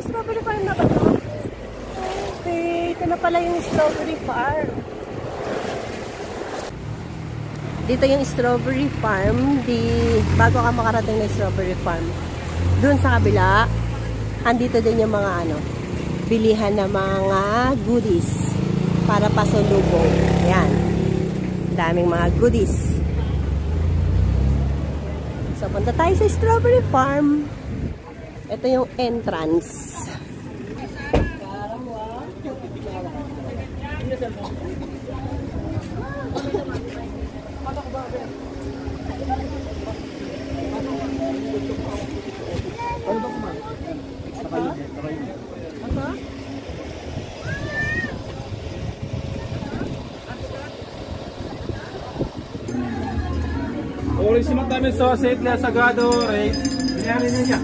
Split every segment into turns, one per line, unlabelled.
strawberry farm na ba ito? Okay, ito na pala yung strawberry farm. Dito yung strawberry farm. Bago ka makarating na strawberry farm, doon sa kabila, andito din yung mga bilihan na mga goodies para pasalubong. Yan. Daming mga goodies. So, punta tayo sa strawberry farm. Ito yung entrance.
Orissimong tayo sausage na sagado, right? Binayari niya.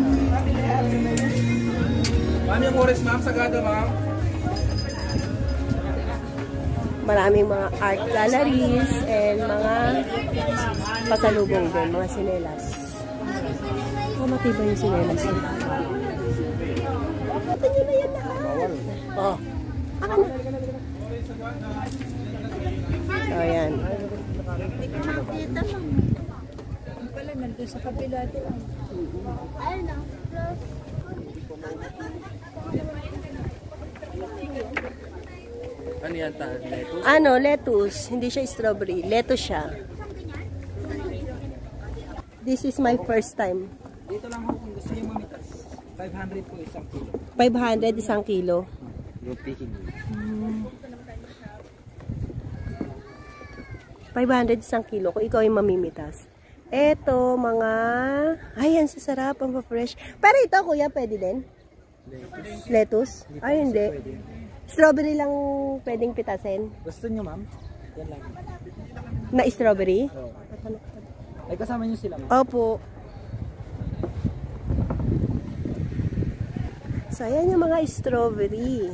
Paano yung oris, ma'am? Sagado, ma'am?
Maraming mga art galleries and mga pasalubong din, mga sinelas. Matibay yung sinelas. Pati nyo na yan lahat. Oh. Aka na. So, ayan.
Pala, nandun sa kapila din. Ayun na.
Ano yan? Lettuce?
Lettuce. Hindi siya strawberry. Lettuce siya. This is my first time.
Dito lang ako kung gusto niyo mamitas. 500 po isang kilo.
500 isang kilo.
Yung picking.
500 isang kilo kung ikaw yung mamimitas. Eto, mga... Ay, yan, sasarap. Ang fresh. Pero ito, kuya, pwede din? Lettuce? Ay, hindi. Strawberry lang pwedeng pitasin.
Gusto niyo, ma'am? Yan lang.
Na strawberry?
Oo. Ay, kasama niyo sila, ma'am?
Opo. So, ayan yung mga strawberry.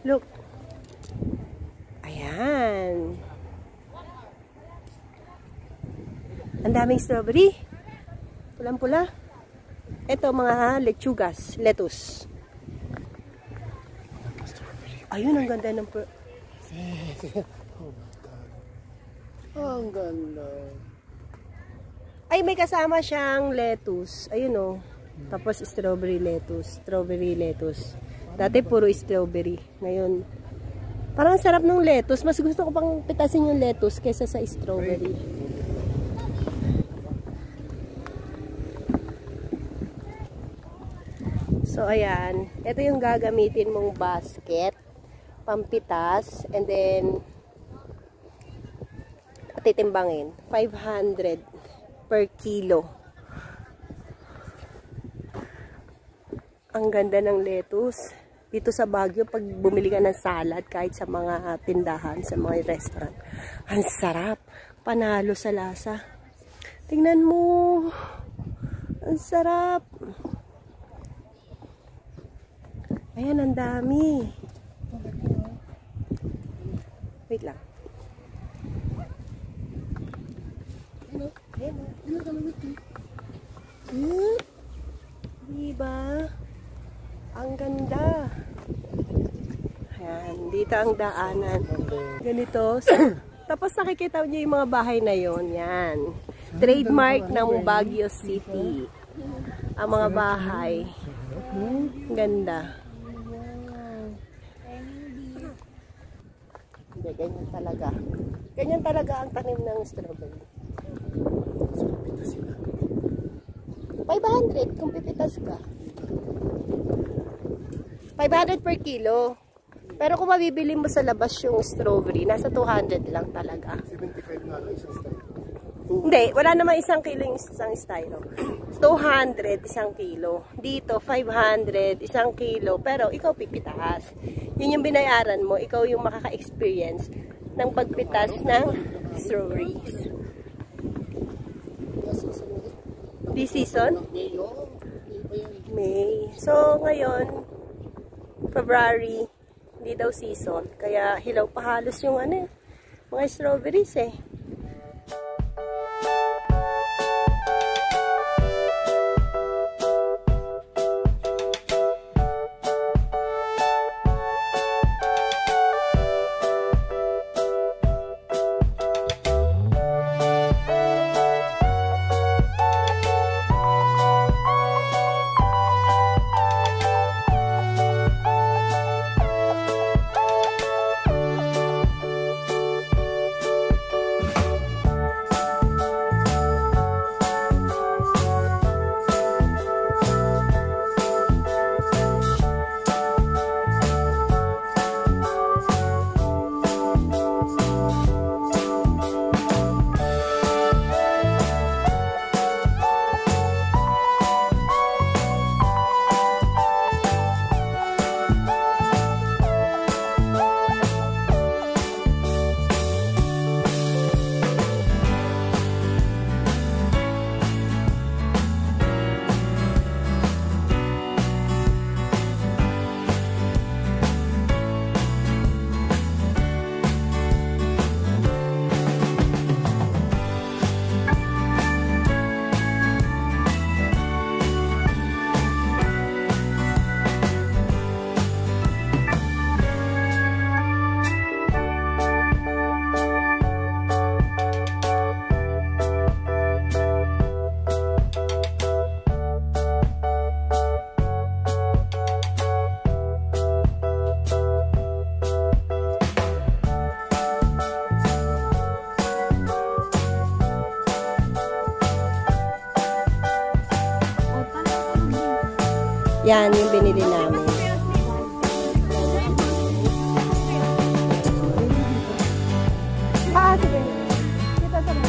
Look. Ayan. Ang daming strawberry. Pulang-pula. Ito, mga lechugas. Lettuce. Ayun, ang ganda ng... Oh my God. Oh, ang ganda. Ay, may kasama siyang lettuce. Ayun, oh. Tapos, strawberry lettuce. Strawberry lettuce. Dati, puro strawberry. Ngayon, parang sarap ng lettuce. Mas gusto ko pang pitasin yung lettuce kaysa sa strawberry. So, ayan. Ito yung gagamitin mong basket. Pampitas. And then, titimbangin. 500 per kilo. Ang ganda ng lettuce. Dito sa Baguio, pag bumili ka ng salad, kahit sa mga tindahan, sa mga restaurant, ang sarap. Panalo sa lasa. Tingnan mo. Ang sarap. Ayan, ang dami. Wait lang. Diba? Ang ganda. Ayan, dito ang daanan. Ganito. Tapos nakikita niyo yung mga bahay na yon. Yan. Trademark ng Baguio City. Ang mga bahay. Ganda. Hindi, ganyan talaga. Ganyan talaga ang tanim ng strawberry. 500 kung pipitas ka. 500 per kilo. Pero kung mabibili mo sa labas yung strawberry, nasa 200 lang talaga.
75 na lang isang style.
Hindi, wala naman isang kilo yung isang stylo. 200 isang kilo. Dito, 500 isang kilo. Pero ikaw pipitas. Yun yung binayaran mo. Ikaw yung makaka-experience ng pagpitas ng strawberries. This season? May. So, ngayon, February, hindi daw season. Kaya hilaw pa halos yung mga strawberries eh. Yan yung binili namin. Sige. Kita sa mga.